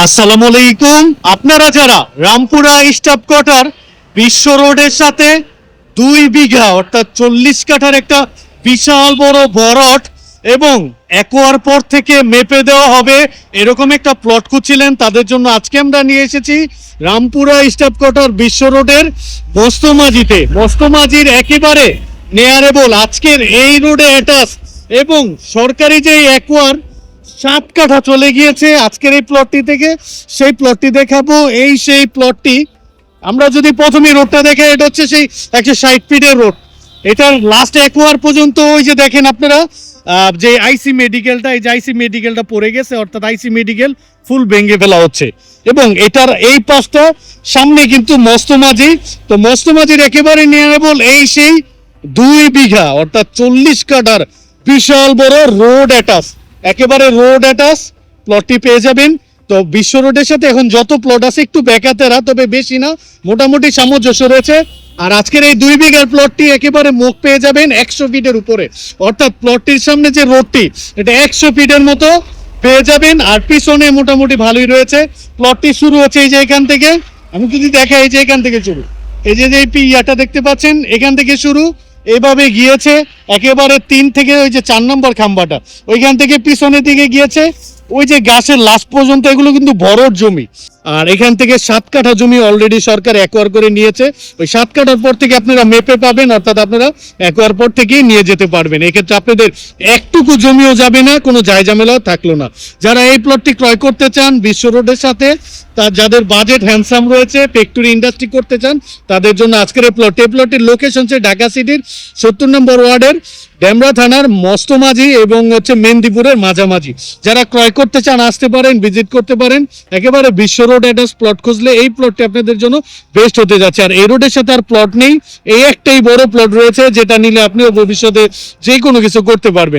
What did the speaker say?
আসসালামু আলাইকুম। আপনারা যারা রামপুরা স্টাফ কোয়ার্টার বিশ্ব রোডের সাথে 2 বিঘা অর্থাৎ 40 কাঠার একটা বিশাল বড় বরট এবং একোয়ার পর থেকে মেপে দেওয়া হবে এরকম একটা প্লট খুঁজছিলেন, তাদের জন্য আজকে আমরা নিয়ে এসেছি রামপুরা স্টাফ কোয়ার্টার বিশ্ব রোডের মস্তমাজিতে। মস্তমাজির একেবারে নেয়ারেবল আজকের এই রোডে অ্যাটাচ এবং সরকারি যে একোয়ার 7 কাঠা চলে গিয়েছে আজকের এই প্লটটি থেকে। সেই প্লটটি দেখাবো। সেই প্লটটি আমরা যদি প্রথমে রোডটা দেখে, এটা হচ্ছে সেই 160 ফিটের রোড। এটার লাস্ট একোয়ার পর্যন্ত ওই যে দেখেন আপনারা যে আইসি মেডিকেলটা, এই যে আইসি মেডিকেলটা পড়ে গেছে, অর্থাৎ আইসি মেডিকেল ফুল ভেঙে ফেলা হচ্ছে। এবং এটার এই পাশটা সামনে কিন্তু মস্তমাজি। তো মস্তমাজির একেবারে নিয়ারেবল সেই 2 বিঘা অর্থাৎ 40 কাঠার বিশাল বড় রোড অ্যাটাচ, একেবারে রোড অ্যাটাচ প্লটটি পেয়ে যাবেন। তো বিশ্ব রোডের সাথে এখন যত প্লট আছে একটু বেকাতেরা, তবে বেশি না, মোটামুটি সামঞ্জস্য রয়েছে। আর আজকের এই 2 বিঘার প্লটটি একেবারে মুখ পেয়ে যাবেন 100 ফিটের উপরে, অর্থাৎ প্লটটির সামনে যে রোডটি এটা 100 ফিটের মতো পেয়ে যাবেন। আর পিছনে মোটামুটি ভালোই রয়েছে। প্লটটি শুরু হচ্ছে এই যে এখান থেকে, আমি যদি দেখাই এই যে এখান থেকে শুরু, এই যে ইয়াটা দেখতে পাচ্ছেন এখান থেকে শুরু, এভাবে গিয়েছে একেবারে 3 থেকে ওই যে 4 নম্বর খাম্বাটা, ওইখান থেকে পিছনের দিকে গিয়েছে ওই যে গাছের লাস্ট পর্যন্ত। এগুলো কিন্তু বড় জমি। আর এখান থেকে 7 কাঠা জমি অলরেডি সরকার একোয়ার করে নিয়েছে। ওই 7 কাঠার পর থেকে আপনারা মেপে পাবেন, অর্থাৎ আপনারা একোয়ার পর থেকেই নিয়ে যেতে পারবেন। এক্ষেত্রে আপনাদের একটুকু জমিও যাবে না, কোনো জায়জামেলাও থাকলো না। যারা এই প্লটটি ক্রয় করতে চান বিশ্ব রোডের সাথে, যাদের বাজেট হ্যান্ডসাম রয়েছে, ফ্যাক্টরি ইন্ডাস্ট্রি করতে চান, তাদের জন্য আজকের এই প্লটের লোকেশন হচ্ছে ঢাকা সিটির 70 নম্বর ওয়ার্ডের ডেমরা থানার মস্তমাঝি এবং হচ্ছে মেন্দিপুরের মাঝামাঝি। যারা ক্রয় করতে চান আসতে পারেন, ভিজিট করতে পারেন। একেবারে বিশ্ব রোড অ্যাড্রেস প্লট খুঁজলে এই প্লটটি আপনাদের জন্য বেস্ট হতে যাচ্ছে। আর এই রোডের সাথে আর প্লট নেই, এই একটাই বড় প্লট রয়েছে, যেটা নিলে আপনিও ভবিষ্যতে যে কোনো কিছু করতে পারবেন।